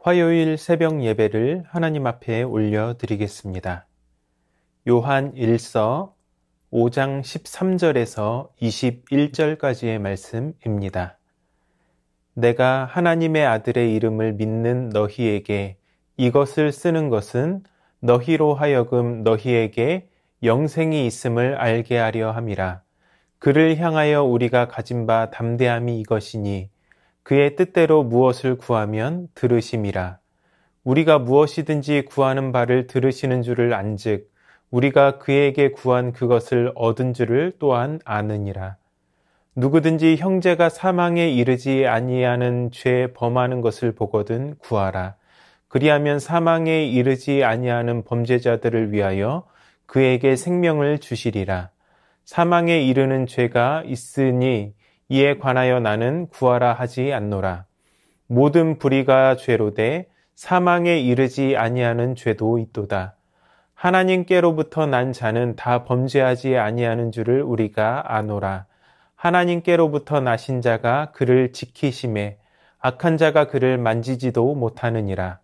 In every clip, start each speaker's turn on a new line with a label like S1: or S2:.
S1: 화요일 새벽 예배를 하나님 앞에 올려드리겠습니다. 요한 1서 5장 13절에서 21절까지의 말씀입니다. 내가 하나님의 아들의 이름을 믿는 너희에게 이것을 쓰는 것은 너희로 하여금 너희에게 영생이 있음을 알게 하려 함이라. 그를 향하여 우리가 가진 바 담대함이 이것이니 그의 뜻대로 무엇을 구하면 들으심이라. 우리가 무엇이든지 구하는 바를 들으시는 줄을 안즉 우리가 그에게 구한 그것을 얻은 줄을 또한 아느니라. 누구든지 형제가 사망에 이르지 아니하는 죄 범하는 것을 보거든 구하라. 그리하면 사망에 이르지 아니하는 범죄자들을 위하여 그에게 생명을 주시리라. 사망에 이르는 죄가 있으니 이에 관하여 나는 구하라 하지 않노라. 모든 불의가 죄로되 사망에 이르지 아니하는 죄도 있도다. 하나님께로부터 난 자는 다 범죄하지 아니하는 줄을 우리가 아노라. 하나님께로부터 나신 자가 그를 지키심에 악한 자가 그를 만지지도 못하느니라.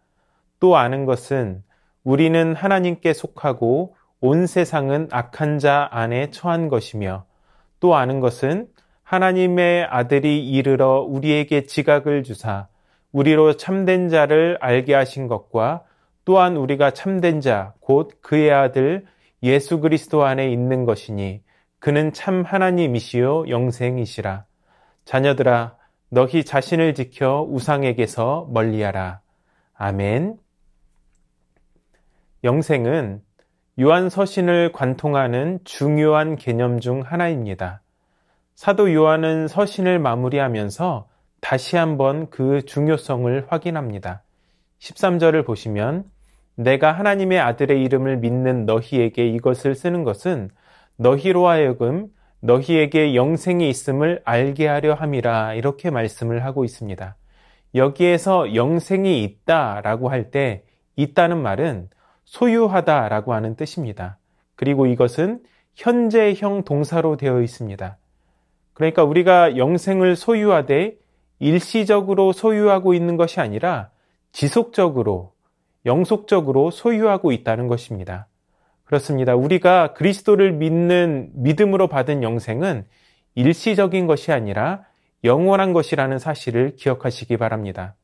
S1: 또 아는 것은 우리는 하나님께 속하고 온 세상은 악한 자 안에 처한 것이며, 또 아는 것은 하나님의 아들이 이르러 우리에게 지각을 주사 우리로 참된 자를 알게 하신 것과 또한 우리가 참된 자 곧 그의 아들 예수 그리스도 안에 있는 것이니 그는 참 하나님이시요 영생이시라. 자녀들아 너희 자신을 지켜 우상에게서 멀리하라. 아멘. 영생은 요한 서신을 관통하는 중요한 개념 중 하나입니다. 사도 요한은 서신을 마무리하면서 다시 한번 그 중요성을 확인합니다. 13절을 보시면 내가 하나님의 아들의 이름을 믿는 너희에게 이것을 쓰는 것은 너희로 하여금 너희에게 영생이 있음을 알게 하려 함이라, 이렇게 말씀을 하고 있습니다. 여기에서 영생이 있다라고 할 때 있다는 말은 소유하다라고 하는 뜻입니다. 그리고 이것은 현재형 동사로 되어 있습니다. 그러니까 우리가 영생을 소유하되 일시적으로 소유하고 있는 것이 아니라 지속적으로, 영속적으로 소유하고 있다는 것입니다. 그렇습니다. 우리가 그리스도를 믿는 믿음으로 받은 영생은 일시적인 것이 아니라 영원한 것이라는 사실을 기억하시기 바랍니다.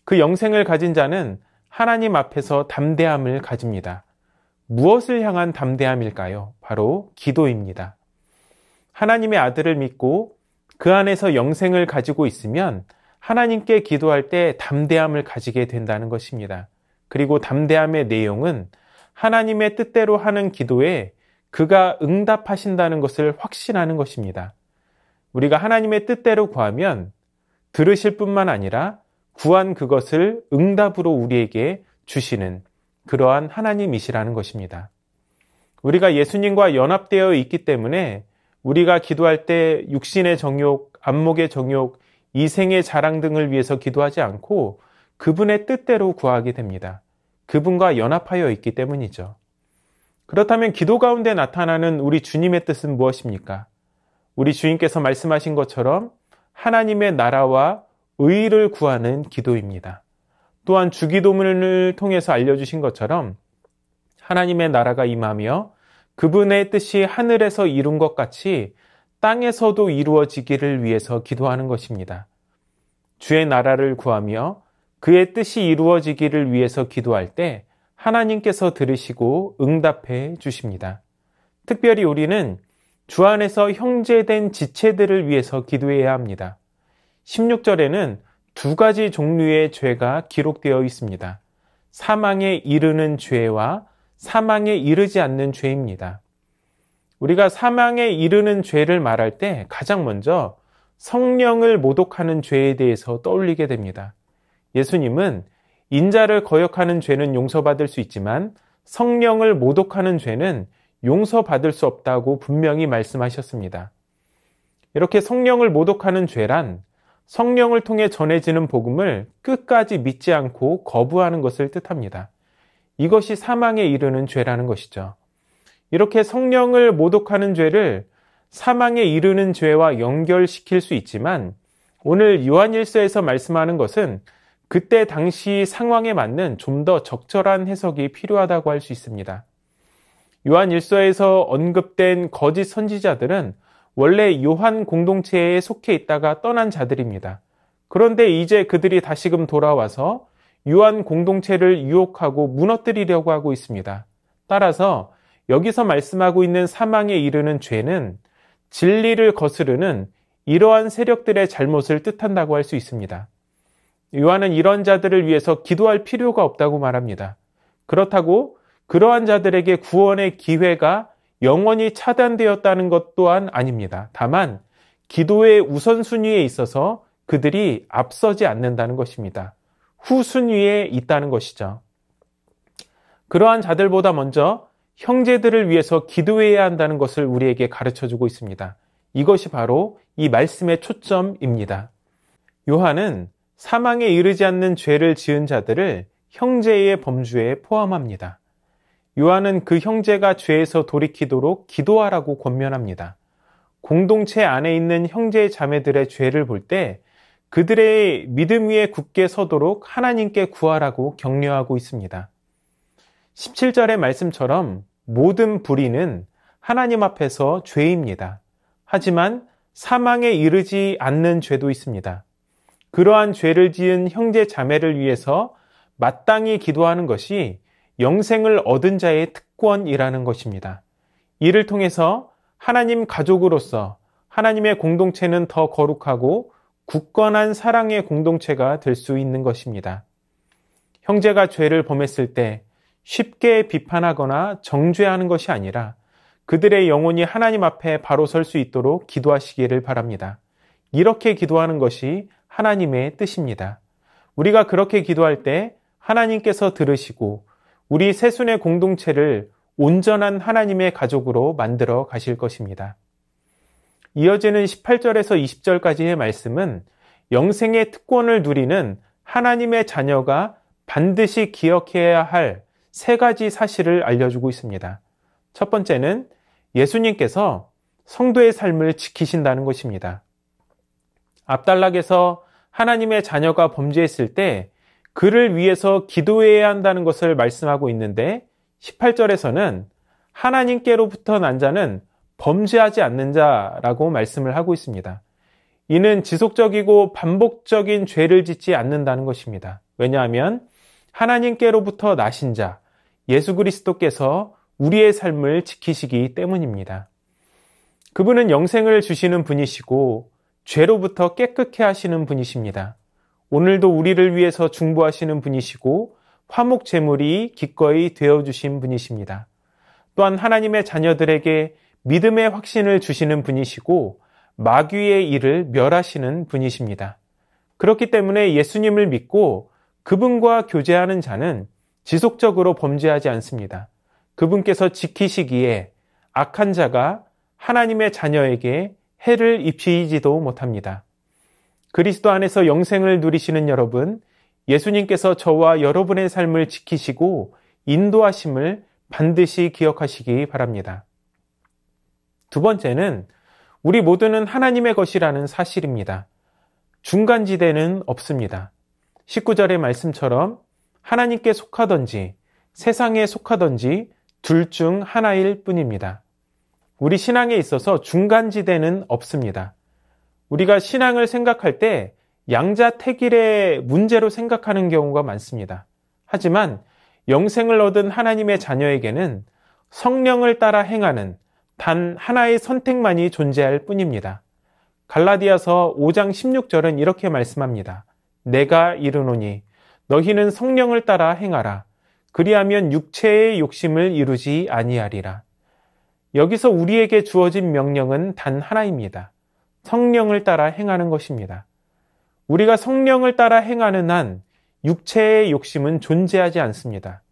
S1: 그 영생을 가진 자는 하나님 앞에서 담대함을 가집니다. 무엇을 향한 담대함일까요? 바로 기도입니다. 하나님의 아들을 믿고 그 안에서 영생을 가지고 있으면 하나님께 기도할 때 담대함을 가지게 된다는 것입니다. 그리고 담대함의 내용은 하나님의 뜻대로 하는 기도에 그가 응답하신다는 것을 확신하는 것입니다. 우리가 하나님의 뜻대로 구하면 들으실 뿐만 아니라 구한 그것을 응답으로 우리에게 주시는 그러한 하나님이시라는 것입니다. 우리가 예수님과 연합되어 있기 때문에 우리가 기도할 때 육신의 정욕, 안목의 정욕, 이생의 자랑 등을 위해서 기도하지 않고 그분의 뜻대로 구하게 됩니다. 그분과 연합하여 있기 때문이죠. 그렇다면 기도 가운데 나타나는 우리 주님의 뜻은 무엇입니까? 우리 주님께서 말씀하신 것처럼 하나님의 나라와 의를 구하는 기도입니다. 또한 주기도문을 통해서 알려주신 것처럼 하나님의 나라가 임하며 그분의 뜻이 하늘에서 이룬 것 같이 땅에서도 이루어지기를 위해서 기도하는 것입니다. 주의 나라를 구하며 그의 뜻이 이루어지기를 위해서 기도할 때 하나님께서 들으시고 응답해 주십니다. 특별히 우리는 주 안에서 형제된 지체들을 위해서 기도해야 합니다. 16절에는 두 가지 종류의 죄가 기록되어 있습니다. 사망에 이르는 죄와 사망에 이르지 않는 죄입니다. 우리가 사망에 이르는 죄를 말할 때 가장 먼저 성령을 모독하는 죄에 대해서 떠올리게 됩니다. 예수님은 인자를 거역하는 죄는 용서받을 수 있지만 성령을 모독하는 죄는 용서받을 수 없다고 분명히 말씀하셨습니다. 이렇게 성령을 모독하는 죄란 성령을 통해 전해지는 복음을 끝까지 믿지 않고 거부하는 것을 뜻합니다. 이것이 사망에 이르는 죄라는 것이죠. 이렇게 성령을 모독하는 죄를 사망에 이르는 죄와 연결시킬 수 있지만 오늘 요한 1서에서 말씀하는 것은 그때 당시 상황에 맞는 좀 더 적절한 해석이 필요하다고 할 수 있습니다. 요한 1서에서 언급된 거짓 선지자들은 원래 요한 공동체에 속해 있다가 떠난 자들입니다. 그런데 이제 그들이 다시금 돌아와서 요한 공동체를 유혹하고 무너뜨리려고 하고 있습니다. 따라서 여기서 말씀하고 있는 사망에 이르는 죄는 진리를 거스르는 이러한 세력들의 잘못을 뜻한다고 할 수 있습니다. 요한은 이런 자들을 위해서 기도할 필요가 없다고 말합니다. 그렇다고 그러한 자들에게 구원의 기회가 영원히 차단되었다는 것 또한 아닙니다. 다만 기도의 우선순위에 있어서 그들이 앞서지 않는다는 것입니다. 후순위에 있다는 것이죠. 그러한 자들보다 먼저 형제들을 위해서 기도해야 한다는 것을 우리에게 가르쳐주고 있습니다. 이것이 바로 이 말씀의 초점입니다. 요한은 사망에 이르지 않는 죄를 지은 자들을 형제의 범주에 포함합니다. 요한은 그 형제가 죄에서 돌이키도록 기도하라고 권면합니다. 공동체 안에 있는 형제 자매들의 죄를 볼 때 그들의 믿음 위에 굳게 서도록 하나님께 구하라고 격려하고 있습니다. 17절의 말씀처럼 모든 불의는 하나님 앞에서 죄입니다. 하지만 사망에 이르지 않는 죄도 있습니다. 그러한 죄를 지은 형제 자매를 위해서 마땅히 기도하는 것이 영생을 얻은 자의 특권이라는 것입니다. 이를 통해서 하나님 가족으로서 하나님의 공동체는 더 거룩하고 굳건한 사랑의 공동체가 될 수 있는 것입니다. 형제가 죄를 범했을 때 쉽게 비판하거나 정죄하는 것이 아니라 그들의 영혼이 하나님 앞에 바로 설 수 있도록 기도하시기를 바랍니다. 이렇게 기도하는 것이 하나님의 뜻입니다. 우리가 그렇게 기도할 때 하나님께서 들으시고 우리 세순의 공동체를 온전한 하나님의 가족으로 만들어 가실 것입니다. 이어지는 18절에서 20절까지의 말씀은 영생의 특권을 누리는 하나님의 자녀가 반드시 기억해야 할 세 가지 사실을 알려주고 있습니다. 첫 번째는 예수님께서 성도의 삶을 지키신다는 것입니다. 앞단락에서 하나님의 자녀가 범죄했을 때 그를 위해서 기도해야 한다는 것을 말씀하고 있는데 18절에서는 하나님께로부터 난 자는 범죄하지 않는 자라고 말씀을 하고 있습니다. 이는 지속적이고 반복적인 죄를 짓지 않는다는 것입니다. 왜냐하면 하나님께로부터 나신 자, 예수 그리스도께서 우리의 삶을 지키시기 때문입니다. 그분은 영생을 주시는 분이시고 죄로부터 깨끗게 하시는 분이십니다. 오늘도 우리를 위해서 중보하시는 분이시고 화목 제물이 기꺼이 되어주신 분이십니다. 또한 하나님의 자녀들에게 믿음의 확신을 주시는 분이시고 마귀의 일을 멸하시는 분이십니다. 그렇기 때문에 예수님을 믿고 그분과 교제하는 자는 지속적으로 범죄하지 않습니다. 그분께서 지키시기에 악한 자가 하나님의 자녀에게 해를 입히지도 못합니다. 그리스도 안에서 영생을 누리시는 여러분, 예수님께서 저와 여러분의 삶을 지키시고 인도하심을 반드시 기억하시기 바랍니다. 두 번째는 우리 모두는 하나님의 것이라는 사실입니다. 중간지대는 없습니다. 19절의 말씀처럼 하나님께 속하든지 세상에 속하든지 둘 중 하나일 뿐입니다. 우리 신앙에 있어서 중간지대는 없습니다. 우리가 신앙을 생각할 때 양자택일의 문제로 생각하는 경우가 많습니다. 하지만 영생을 얻은 하나님의 자녀에게는 성령을 따라 행하는 단 하나의 선택만이 존재할 뿐입니다. 갈라디아서 5장 16절은 이렇게 말씀합니다. 내가 이르노니 너희는 성령을 따라 행하라. 그리하면 육체의 욕심을 이루지 아니하리라. 여기서 우리에게 주어진 명령은 단 하나입니다. 성령을 따라 행하는 것입니다. 우리가 성령을 따라 행하는 한 육체의 욕심은 존재하지 않습니다.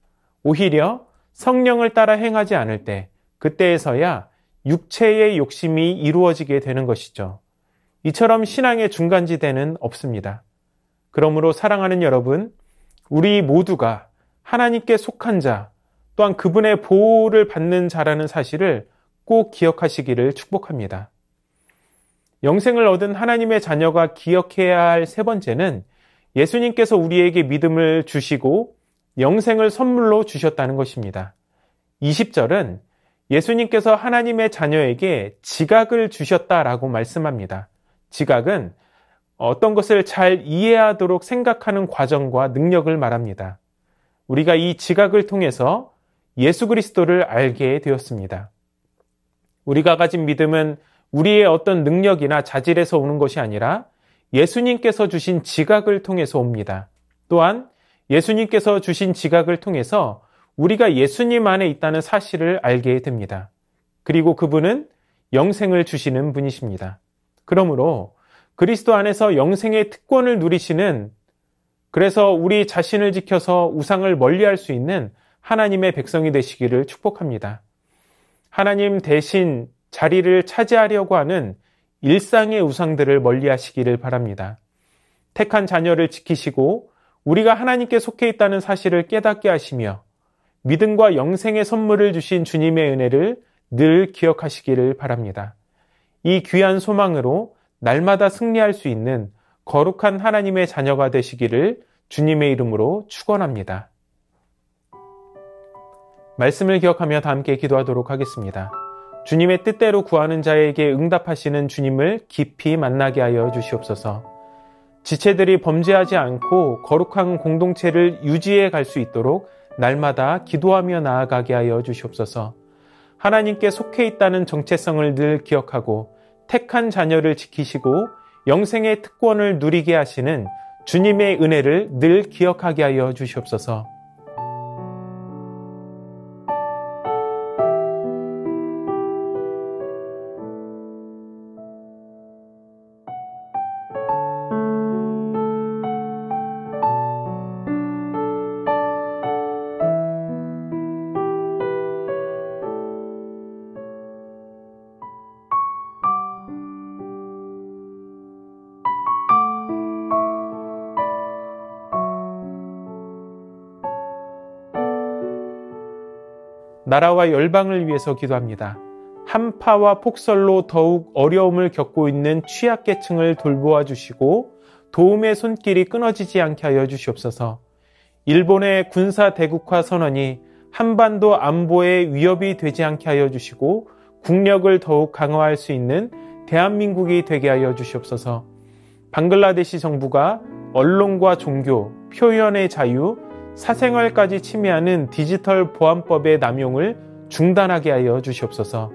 S1: 오히려 성령을 따라 행하지 않을 때 그때에서야 육체의 욕심이 이루어지게 되는 것이죠. 이처럼 신앙의 중간지대는 없습니다. 그러므로 사랑하는 여러분, 우리 모두가 하나님께 속한 자, 또한 그분의 보호를 받는 자라는 사실을 꼭 기억하시기를 축복합니다. 영생을 얻은 하나님의 자녀가 기억해야 할 세 번째는 예수님께서 우리에게 믿음을 주시고 영생을 선물로 주셨다는 것입니다. 20절은 예수님께서 하나님의 자녀에게 지각을 주셨다라고 말씀합니다. 지각은 어떤 것을 잘 이해하도록 생각하는 과정과 능력을 말합니다. 우리가 이 지각을 통해서 예수 그리스도를 알게 되었습니다. 우리가 가진 믿음은 우리의 어떤 능력이나 자질에서 오는 것이 아니라 예수님께서 주신 지각을 통해서 옵니다. 또한 예수님께서 주신 지각을 통해서 우리가 예수님 안에 있다는 사실을 알게 됩니다. 그리고 그분은 영생을 주시는 분이십니다. 그러므로 그리스도 안에서 영생의 특권을 누리시는, 그래서 우리 자신을 지켜서 우상을 멀리할 수 있는 하나님의 백성이 되시기를 축복합니다. 하나님 대신 자리를 차지하려고 하는 일상의 우상들을 멀리하시기를 바랍니다. 택한 자녀를 지키시고 우리가 하나님께 속해 있다는 사실을 깨닫게 하시며 믿음과 영생의 선물을 주신 주님의 은혜를 늘 기억하시기를 바랍니다. 이 귀한 소망으로 날마다 승리할 수 있는 거룩한 하나님의 자녀가 되시기를 주님의 이름으로 축원합니다. 말씀을 기억하며 다 함께 기도하도록 하겠습니다. 주님의 뜻대로 구하는 자에게 응답하시는 주님을 깊이 만나게 하여 주시옵소서. 지체들이 범죄하지 않고 거룩한 공동체를 유지해 갈 수 있도록 날마다 기도하며 나아가게 하여 주시옵소서. 하나님께 속해 있다는 정체성을 늘 기억하고 택한 자녀를 지키시고 영생의 특권을 누리게 하시는 주님의 은혜를 늘 기억하게 하여 주시옵소서. 나라와 열방을 위해서 기도합니다. 한파와 폭설로 더욱 어려움을 겪고 있는 취약계층을 돌보아 주시고 도움의 손길이 끊어지지 않게 하여 주시옵소서. 일본의 군사 대국화 선언이 한반도 안보에 위협이 되지 않게 하여 주시고 국력을 더욱 강화할 수 있는 대한민국이 되게 하여 주시옵소서. 방글라데시 정부가 언론과 종교, 표현의 자유, 사생활까지 침해하는 디지털 보안법의 남용을 중단하게 하여 주시옵소서.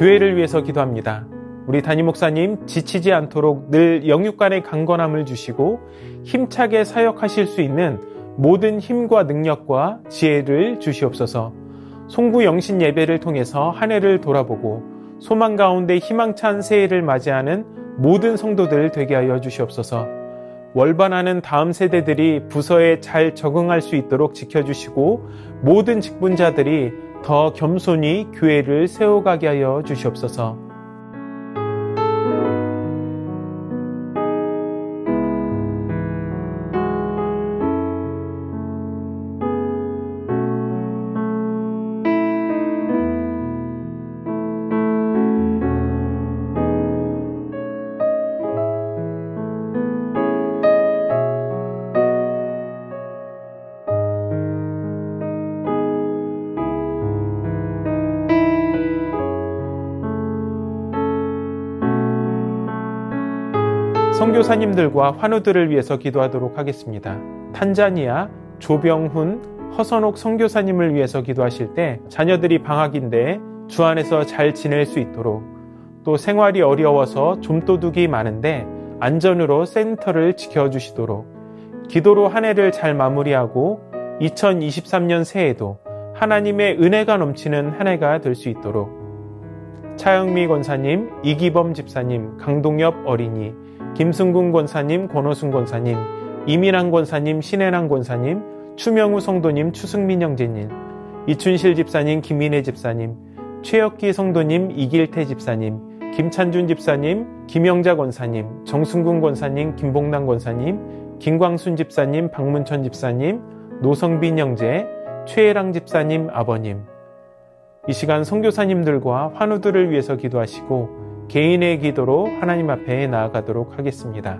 S1: 교회를 위해서 기도합니다. 우리 담임 목사님 지치지 않도록 늘 영육간의 강건함을 주시고 힘차게 사역하실 수 있는 모든 힘과 능력과 지혜를 주시옵소서. 송구 영신 예배를 통해서 한 해를 돌아보고 소망 가운데 희망찬 새해를 맞이하는 모든 성도들 되게 하여 주시옵소서. 월반하는 다음 세대들이 부서에 잘 적응할 수 있도록 지켜주시고 모든 직분자들이 더 겸손히 교회를 세워가게 하여 주시옵소서. 선교사님들과 환우들을 위해서 기도하도록 하겠습니다. 탄자니아 조병훈, 허선옥 선교사님을 위해서 기도하실 때 자녀들이 방학인데 주 안에서 잘 지낼 수 있도록, 또 생활이 어려워서 좀도둑이 많은데 안전으로 센터를 지켜주시도록, 기도로 한 해를 잘 마무리하고 2023년 새해에도 하나님의 은혜가 넘치는 한 해가 될 수 있도록 차영미 권사님, 이기범 집사님, 강동엽 어린이, 김승군 권사님, 권호순 권사님, 이민환 권사님, 신혜랑 권사님, 추명우 성도님, 추승민 형제님, 이춘실 집사님, 김인혜 집사님, 최혁기 성도님, 이길태 집사님, 김찬준 집사님, 김영자 권사님, 정승군 권사님, 김봉남 권사님, 김광순 집사님, 박문천 집사님, 노성빈 형제, 최혜랑 집사님, 아버님. 이 시간 선교사님들과 환우들을 위해서 기도하시고 개인의 기도로 하나님 앞에 나아가도록 하겠습니다.